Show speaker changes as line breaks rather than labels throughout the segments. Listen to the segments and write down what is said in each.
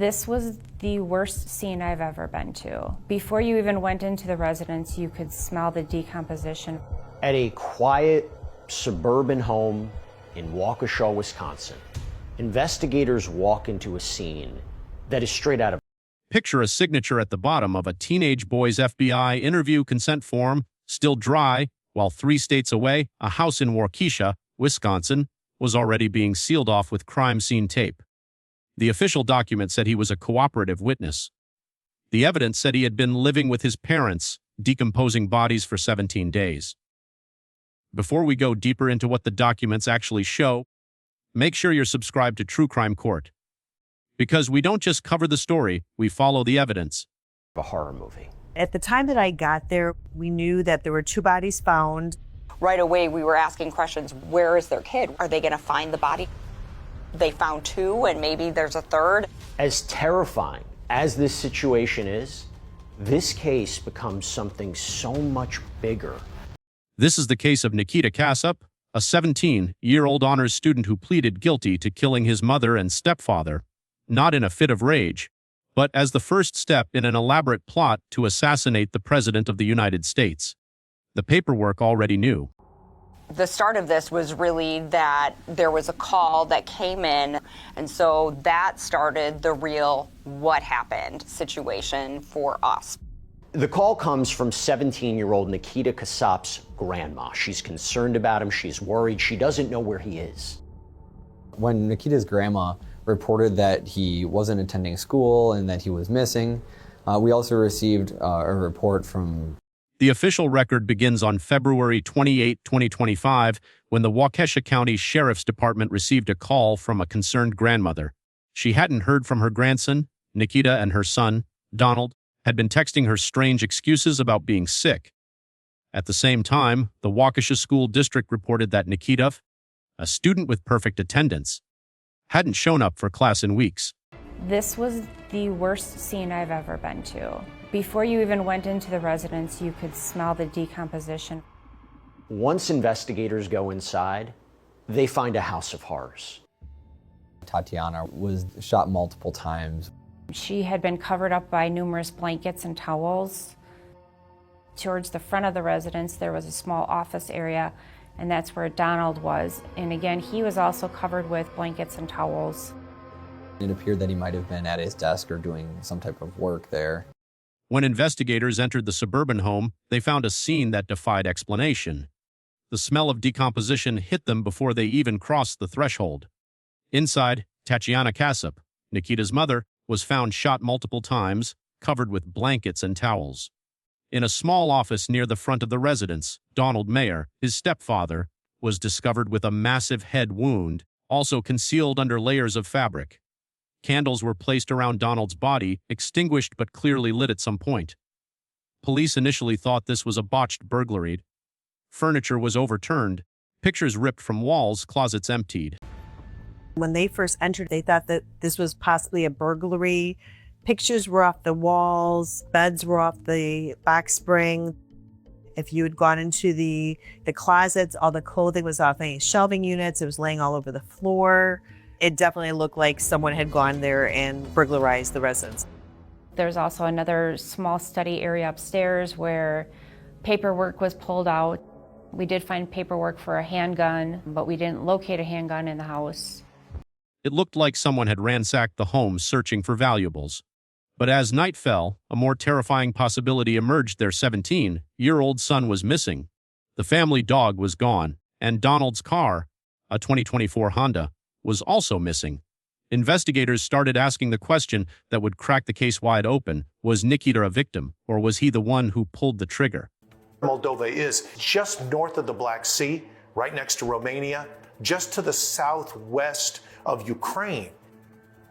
This was the worst scene I've ever been to. Before you even went into the residence, you could smell the decomposition.
At a quiet suburban home in Waukesha, Wisconsin, investigators walk into a scene that is straight out of...
Picture a signature at the bottom of a teenage boy's FBI interview consent form, still dry, while 3 states away, a house in Waukesha, Wisconsin, was already being sealed off with crime scene tape. The official document said he was a cooperative witness. The evidence said he had been living with his parents, decomposing bodies for 17 days. Before we go deeper into what the documents actually show, make sure you're subscribed to True Crime Court. Because we don't just cover the story, we follow the evidence.
A horror movie.
At the time that I got there, we knew that there were 2 bodies found.
Right away, we were asking questions. Where is their kid? Are they going to find the body? They found 2, and maybe there's a 3rd.
As terrifying as this situation is, this case becomes something so much bigger.
This is the case of Nikita Cassop, a 17-year-old honors student who pleaded guilty to killing his mother and stepfather, not in a fit of rage, but as the first step in an elaborate plot to assassinate the President of the United States. The paperwork already knew.
The start of this was really that there was a call that came in, and so that started the real what happened situation for us.
The call comes from 17-year-old Nikita Cassop's grandma. She's concerned about him, she's worried, she doesn't know where he is.
When Nikita's grandma reported that he wasn't attending school and that he was missing, we also received a report from...
The official record begins on February 28, 2025, when the Waukesha County Sheriff's Department received a call from a concerned grandmother. She hadn't heard from her grandson. Nikita and her son, Donald, had been texting her strange excuses about being sick. At the same time, the Waukesha School District reported that Nikita, a student with perfect attendance, hadn't shown up for class in weeks.
This was the worst scene I've ever been to. Before you even went into the residence, you could smell the decomposition.
Once investigators go inside, they find a house of horrors.
Tatiana was shot multiple times.
She had been covered up by numerous blankets and towels. Towards the front of the residence, there was a small office area, and that's where Donald was. And again, he was also covered with blankets and towels.
It appeared that he might have been at his desk or doing some type of work there.
When investigators entered the suburban home, they found a scene that defied explanation. The smell of decomposition hit them before they even crossed the threshold. Inside, Nikita Cassop, Nikita's mother, was found shot multiple times, covered with blankets and towels. In a small office near the front of the residence, Donald Mayer, his stepfather, was discovered with a massive head wound, also concealed under layers of fabric. Candles were placed around Donald's body, extinguished but clearly lit at some point. Police initially thought this was a botched burglary. Furniture was overturned, pictures ripped from walls, closets emptied.
When they first entered, they thought that this was possibly a burglary. Pictures were off the walls, beds were off the box spring. If you had gone into the closets, all the clothing was off any shelving units. It was laying all over the floor. It definitely looked like someone had gone there and burglarized the residence.
There's also another small study area upstairs where paperwork was pulled out. We did find paperwork for a handgun, but we didn't locate a handgun in the house.
It looked like someone had ransacked the home searching for valuables. But as night fell, a more terrifying possibility emerged. Their 17-year-old son was missing. The family dog was gone, and Donald's car, a 2024 Honda, was also missing. Investigators started asking the question that would crack the case wide open: was Nikita a victim, or was he the one who pulled the trigger?
Moldova is just north of the Black Sea, right next to Romania, just to the southwest of Ukraine.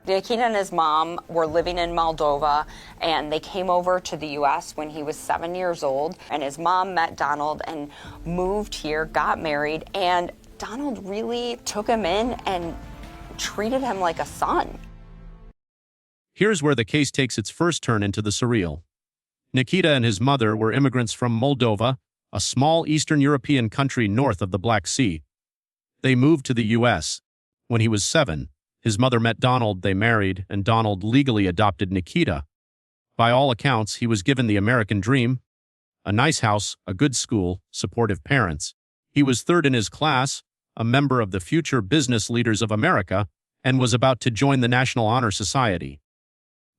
Nikita and his mom were living in Moldova, and they came over to the U.S. when he was 7 years old, and his mom met Donald and moved here, got married, and Donald really took him in and treated him like a son.
Here's where the case takes its first turn into the surreal. Nikita and his mother were immigrants from Moldova, a small Eastern European country north of the Black Sea. They moved to the U.S. When he was 7, His mother met Donald, they married, and Donald legally adopted Nikita. By all accounts, he was given the American dream: a nice house, a good school, supportive parents. He was third in his class, a member of the future business leaders of America, and was about to join the National Honor Society.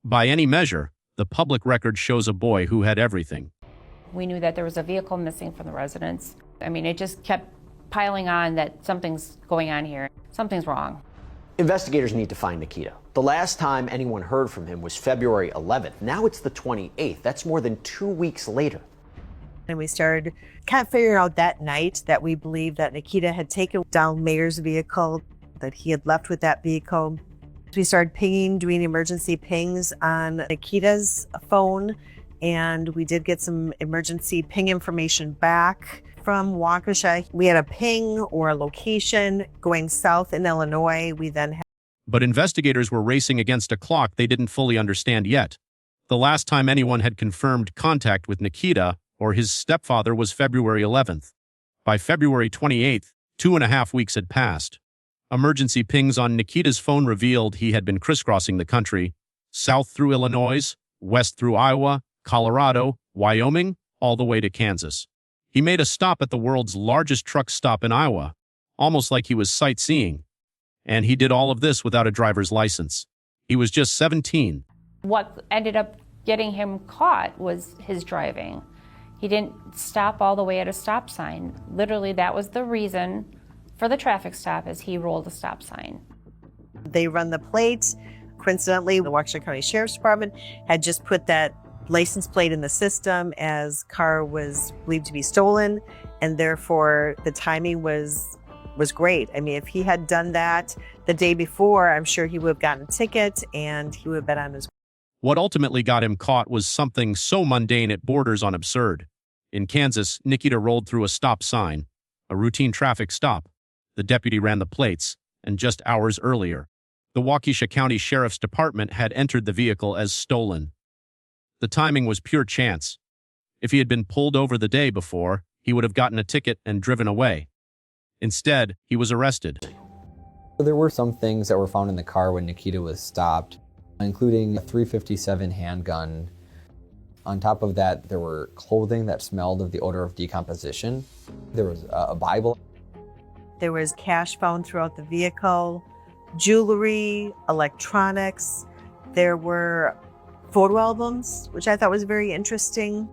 By any measure, the public record shows a boy who had everything.
We knew that there was a vehicle missing from the residence. I mean, it just kept piling on that something's going on here. Something's wrong.
Investigators need to find Nikita. The last time anyone heard from him was February 11th. Now it's the 28th. That's more than 2 weeks later.
And we started kind of figuring out that night that we believed that Nikita had taken down Mayor's vehicle, that he had left with that vehicle. We started pinging, doing emergency pings on Nikita's phone, and we did get some emergency ping information back from Waukesha. We had a ping or a location going south in Illinois. We then had
But investigators were racing against a clock they didn't fully understand yet. The last time anyone had confirmed contact with Nikita or his stepfather was February 11th. By February 28th, 2.5 weeks had passed. Emergency pings on Nikita's phone revealed he had been crisscrossing the country, south through Illinois, west through Iowa, Colorado, Wyoming, all the way to Kansas. He made a stop at the world's largest truck stop in Iowa, almost like he was sightseeing. And he did all of this without a driver's license. He was just 17.
What ended up getting him caught was his driving. He didn't stop all the way at a stop sign. Literally, that was the reason for the traffic stop, as he rolled a stop sign.
they run the plate. Coincidentally, the Waukesha County Sheriff's Department had just put that license plate in the system as car was believed to be stolen, and therefore the timing was great. I mean, if he had done that the day before, I'm sure he would have gotten a ticket and he would have been on his way.
What ultimately got him caught was something so mundane it borders on absurd. In Kansas, Nikita rolled through a stop sign, a routine traffic stop. The deputy ran the plates, and just hours earlier, the Waukesha County Sheriff's Department had entered the vehicle as stolen. The timing was pure chance. If he had been pulled over the day before, he would have gotten a ticket and driven away. Instead, he was arrested.
There were some things that were found in the car when Nikita was stopped, including a .357 handgun. On top of that, there were clothing that smelled of the odor of decomposition. There was a Bible.
There was cash found throughout the vehicle, jewelry, electronics. There were photo albums, which I thought was very interesting,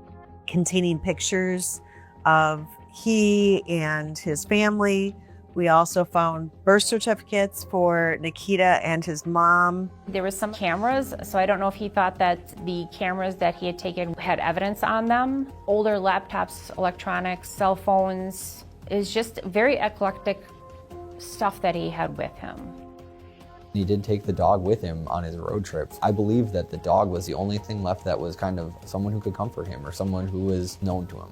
containing pictures of he and his family. We also found birth certificates for Nikita and his mom.
There was some cameras, so I don't know if he thought that the cameras that he had taken had evidence on them. Older laptops, electronics, cell phones. It was just very eclectic stuff that he had with him.
He did take the dog with him on his road trip. I believe that the dog was the only thing left that was kind of someone who could comfort him or someone who was known to him.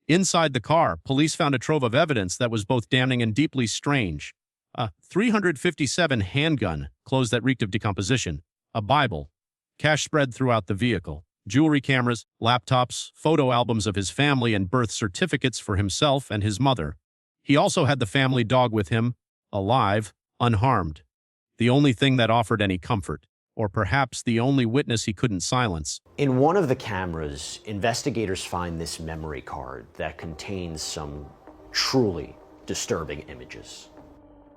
Inside the car, police found a trove of evidence that was both damning and deeply strange. A .357 handgun, clothes that reeked of decomposition, a Bible, cash spread throughout the vehicle, jewelry cameras, laptops, photo albums of his family, and birth certificates for himself and his mother. He also had the family dog with him, alive, unharmed. The only thing that offered any comfort, or perhaps the only witness he couldn't silence.
In one of the cameras, investigators find this memory card that contains some truly disturbing images.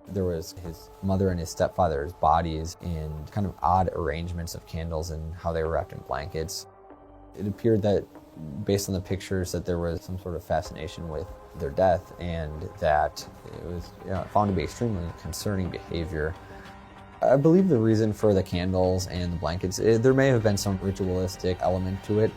There was his mother and his stepfather's bodies in kind of odd arrangements of candles and how they were wrapped in blankets. It appeared that, based on the pictures, that there was some sort of fascination with their death, and that it was found to be extremely concerning behavior. I believe the reason for the candles and the blankets, there may have been some ritualistic element to it.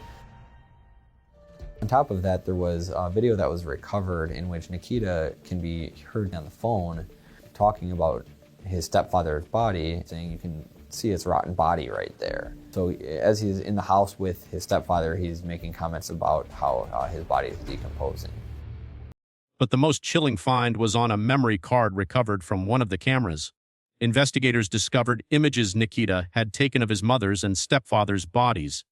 On top of that, there was a video that was recovered in which Nikita can be heard on the phone talking about his stepfather's body, saying you can see his rotten body right there. So as he's in the house with his stepfather, he's making comments about how his body is decomposing.
But the most chilling find was on a memory card recovered from one of the cameras. Investigators discovered images Nikita had taken of his mother's and stepfather's bodies,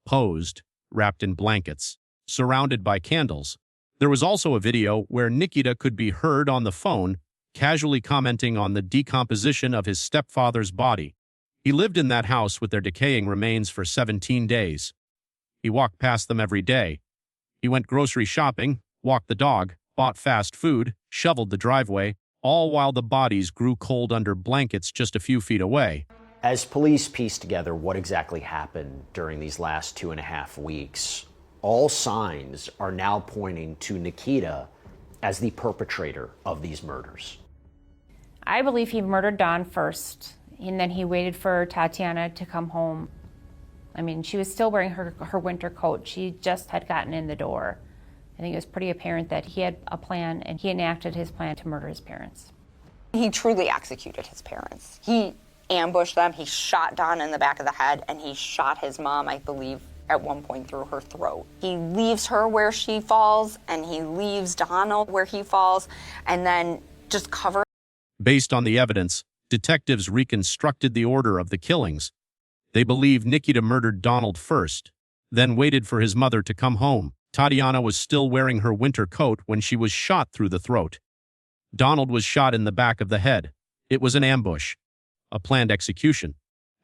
posed, wrapped in blankets, surrounded by candles. There was also a video where Nikita could be heard on the phone casually commenting on the decomposition of his stepfather's body. He lived in that house with their decaying remains for 17 days. He walked past them every day. He went grocery shopping, walked the dog, bought fast food, shoveled the driveway, all while the bodies grew cold under blankets just a few feet away.
As police piece together what exactly happened during these last 2.5 weeks, all signs are now pointing to Nikita as the perpetrator of these murders.
I believe he murdered Dawn first, and then he waited for Tatiana to come home. I mean, she was still wearing her winter coat. She just had gotten in the door. I think it was pretty apparent that he had a plan, and he enacted his plan to murder his parents.
He truly executed his parents. He ambushed them, he shot Dawn in the back of the head, and he shot his mom, I believe, at one point through her throat. He leaves her where she falls, and he leaves Donald where he falls, and then just cover.
Based on the evidence, detectives reconstructed the order of the killings. They believe Nikita murdered Donald first, then waited for his mother to come home. Tatiana was still wearing her winter coat when she was shot through the throat. Donald was shot in the back of the head. It was an ambush, a planned execution.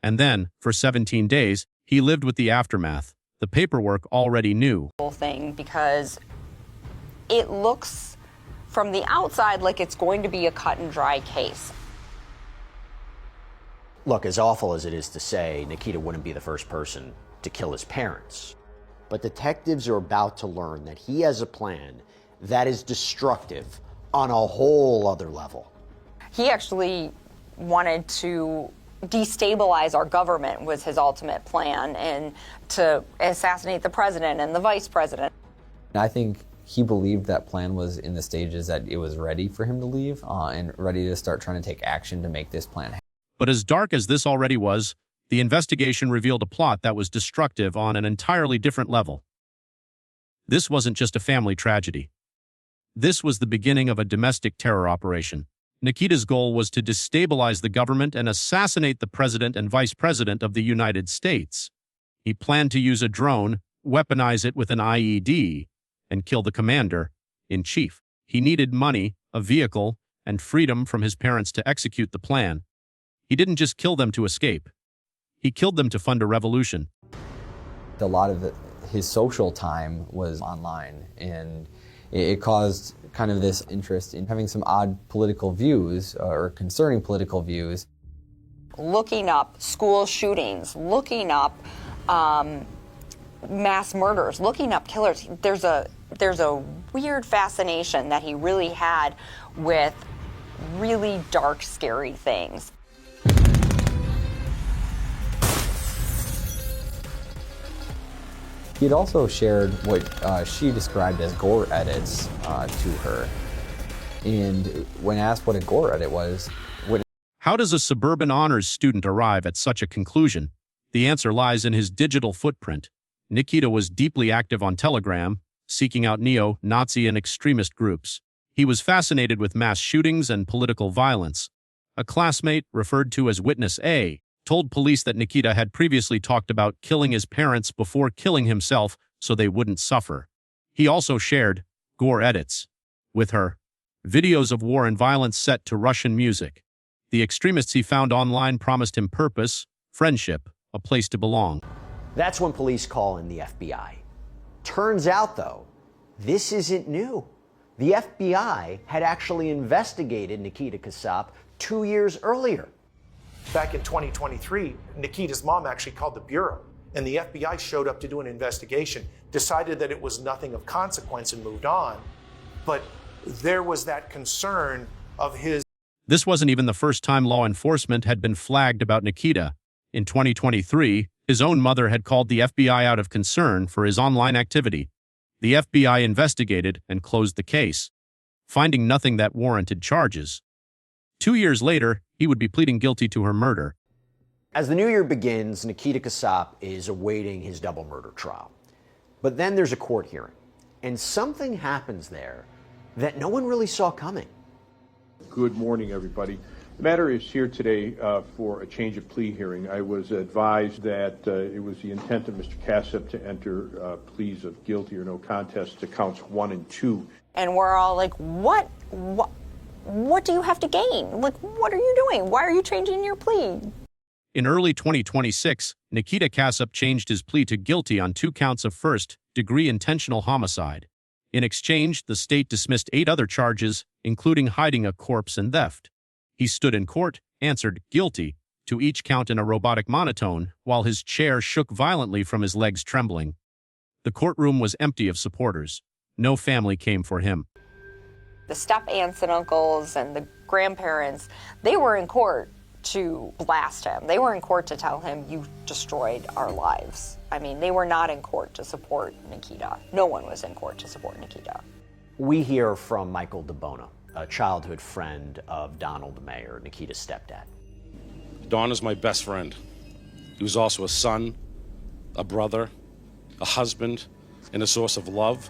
And then, for 17 days, he lived with the aftermath. The paperwork already knew.
Whole thing, because it looks from the outside like it's going to be a cut and dry case.
Look, as awful as it is to say, Nikita wouldn't be the first person to kill his parents. But detectives are about to learn that he has a plan that is destructive on a whole other level.
He actually wanted to destabilize our government was his ultimate plan, and to assassinate the president and the vice president.
I think he believed that plan was in the stages that it was ready for him to leave and ready to start trying to take action to make this plan happen.
But as dark as this already was, the investigation revealed a plot that was destructive on an entirely different level. This wasn't just a family tragedy. This was the beginning of a domestic terror operation. Nikita's goal was to destabilize the government and assassinate the president and vice president of the United States. He planned to use a drone, weaponize it with an IED, and kill the commander-in-chief. He needed money, a vehicle, and freedom from his parents to execute the plan. He didn't just kill them to escape. He killed them to fund a revolution.
A lot of his social time was online, and it caused kind of this interest in having some odd political views or concerning political views.
Looking up school shootings, looking up mass murders, looking up killers. There's a weird fascination that he really had with really dark, scary things.
He had also shared what she described as gore edits to her. And when asked what a gore edit was,
how does a suburban honors student arrive at such a conclusion? The answer lies in his digital footprint. Nikita was deeply active on Telegram, seeking out neo-Nazi and extremist groups. He was fascinated with mass shootings and political violence. A classmate, referred to as Witness A, told police that Nikita had previously talked about killing his parents before killing himself so they wouldn't suffer. He also shared gore edits with her, videos of war and violence set to Russian music. The extremists he found online promised him purpose, friendship, a place to belong.
That's when police call in the FBI. Turns out, though, this isn't new. The FBI had actually investigated Nikita Cassop 2 years earlier.
Back in 2023, Nikita's mom actually called the Bureau, and the FBI showed up to do an investigation, decided that it was nothing of consequence and moved on. But there was that concern of his.
This wasn't even the first time law enforcement had been flagged about Nikita. In 2023, his own mother had called the FBI out of concern for his online activity. The FBI investigated and closed the case, finding nothing that warranted charges. 2 years later, he would be pleading guilty to her murder.
As the new year begins, Nikita Cassop is awaiting his double murder trial. But then there's a court hearing, and something happens there that no one really saw coming.
Good morning, everybody. The matter is here today for a change of plea hearing. I was advised that it was the intent of Mr. Cassop to enter pleas of guilty or no contest to counts 1 and 2.
And we're all like, what? what do you have to gain? Like, what are you doing? Why are you changing your plea?
In early 2026, Nikita Cassop changed his plea to guilty on 2 counts of first-degree intentional homicide. In exchange, the state dismissed 8 other charges, including hiding a corpse and theft. He stood in court, answered guilty to each count in a robotic monotone, while his chair shook violently from his legs trembling. The courtroom was empty of supporters. No family came for him.
The step-aunts and uncles and the grandparents, they were in court to blast him. They were in court to tell him, you destroyed our lives. I mean, they were not in court to support Nikita. No one was in court to support Nikita.
We hear from Michael DeBona, a childhood friend of Donald Mayer, Nikita's stepdad.
Don is my best friend. He was also a son, a brother, a husband, and a source of love,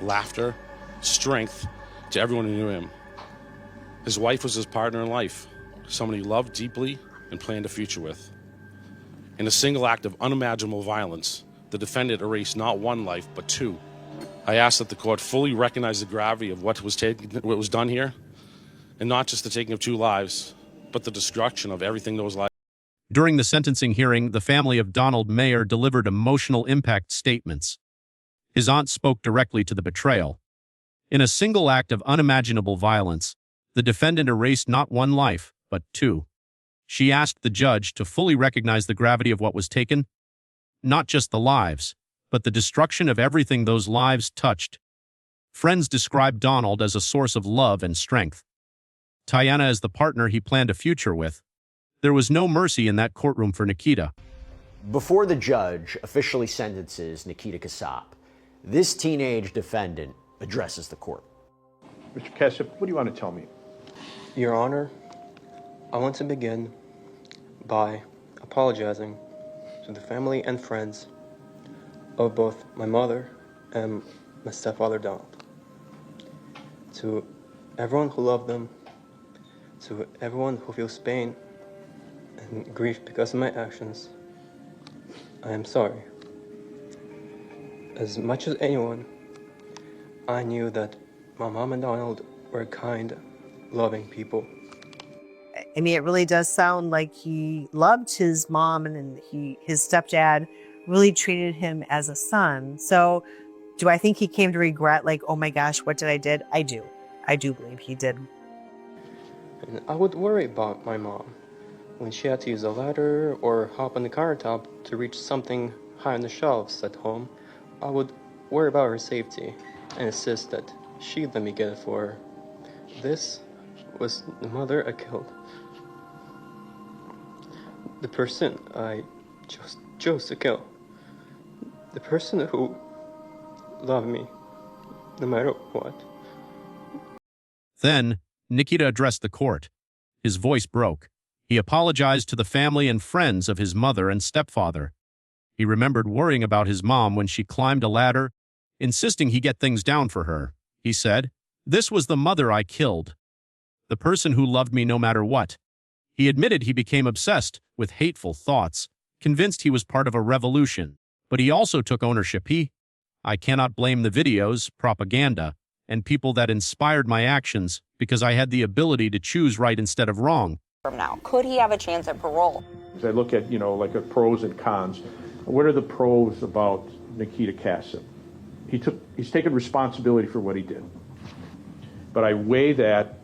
laughter, strength to everyone who knew him. His wife was his partner in life, someone he loved deeply and planned a future with. In a single act of unimaginable violence, the defendant erased not 1 life, but 2. I ask that the court fully recognize the gravity of what was done here, and not just the taking of 2 lives, but the destruction of everything those lives.
During the sentencing hearing, the family of Donald Mayer delivered emotional impact statements. His aunt spoke directly to the betrayal. In a single act of unimaginable violence, the defendant erased not 1 life, but 2. She asked the judge to fully recognize the gravity of what was taken, not just the lives, but the destruction of everything those lives touched. Friends described Donald as a source of love and strength. Tiana as the partner he planned a future with. There was no mercy in that courtroom for Nikita.
Before the judge officially sentences Nikita Cassop, this teenage defendant addresses the court.
Mr. Cassop, what do you want to tell me?
Your Honor, I want to begin by apologizing to the family and friends of both my mother and my stepfather Donald. To everyone who loved them, to everyone who feels pain and grief because of my actions, I am sorry. As much as anyone, I knew that my mom and Donald were kind, loving people.
I mean, it really does sound like he loved his mom, and his stepdad really treated him as a son. So do I think he came to regret, like, oh my gosh, what did I did? I do. I do believe he did.
And I would worry about my mom when she had to use a ladder or hop on the countertop to reach something high on the shelves at home. I would worry about her safety and insist that she let me get it for her. This was the mother I killed. The person I chose to kill. The person who loved me no matter what.
Then, Nikita addressed the court. His voice broke. He apologized to the family and friends of his mother and stepfather. He remembered worrying about his mom when she climbed a ladder, insisting he get things down for her. He said, "This was the mother I killed. The person who loved me no matter what." He admitted he became obsessed with hateful thoughts, convinced he was part of a revolution. But he also took ownership. I cannot blame the videos, propaganda, and people that inspired my actions because I had the ability to choose right instead of wrong.
From now, could he have a chance at parole?
As I look at, like a pros and cons, what are the pros about Nikita Cassop? He's taken responsibility for what he did. But I weigh that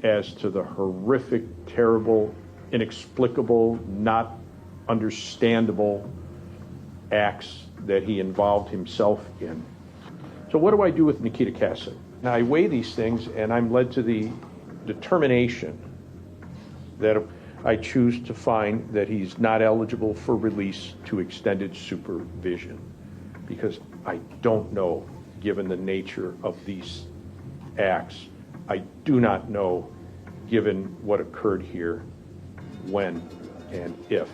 as to the horrific, terrible, inexplicable, not understandable acts that he involved himself in. So what do I do with Nikita Cassop? Now I weigh these things and I'm led to the determination that I choose to find that he's not eligible for release to extended supervision, because I don't know, given the nature of these acts, I do not know, given what occurred here, when and if.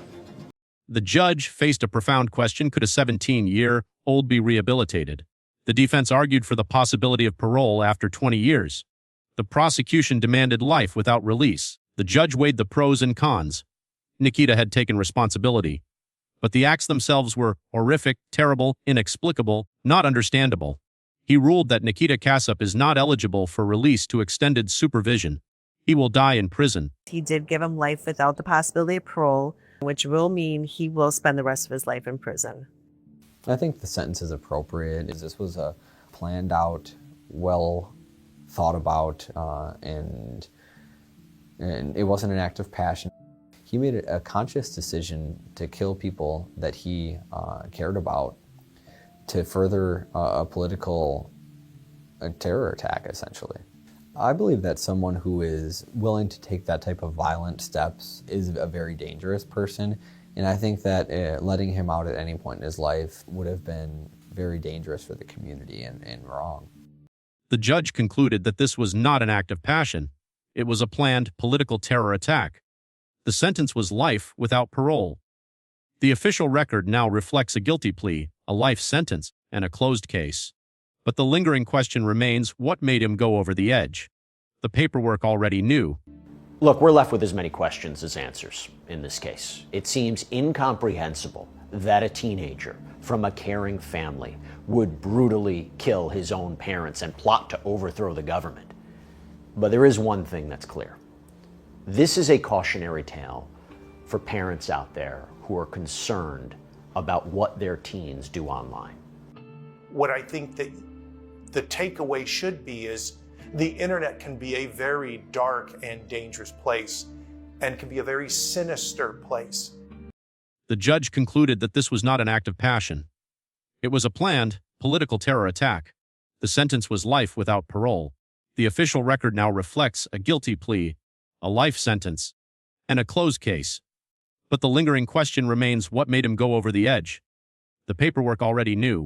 The judge faced a profound question: could a 17-year-old be rehabilitated? The defense argued for the possibility of parole after 20 years. The prosecution demanded life without release. The judge weighed the pros and cons. Nikita had taken responsibility, but the acts themselves were horrific, terrible, inexplicable, not understandable. He ruled that Nikita Cassop is not eligible for release to extended supervision. He will die in prison.
He did give him life without the possibility of parole, which will mean he will spend the rest of his life in prison.
I think the sentence is appropriate. This was a planned out, well thought about, and it wasn't an act of passion. He made a conscious decision to kill people that he cared about to further a political terror attack, essentially. I believe that someone who is willing to take that type of violent steps is a very dangerous person, and I think that letting him out at any point in his life would have been very dangerous for the community and wrong.
The judge concluded that this was not an act of passion. It was a planned political terror attack. The sentence was life without parole. The official record now reflects a guilty plea, a life sentence, and a closed case. But the lingering question remains, what made him go over the edge? The paperwork already knew.
Look, we're left with as many questions as answers in this case. It seems incomprehensible that a teenager from a caring family would brutally kill his own parents and plot to overthrow the government. But there is one thing that's clear. This is a cautionary tale for parents out there who are concerned about what their teens do online.
What I think that the takeaway should be is the internet can be a very dark and dangerous place and can be a very sinister place.
The judge concluded that this was not an act of passion. It was a planned political terror attack. The sentence was life without parole. The official record now reflects a guilty plea, a life sentence, and a closed case. But the lingering question remains, what made him go over the edge? The paperwork already knew.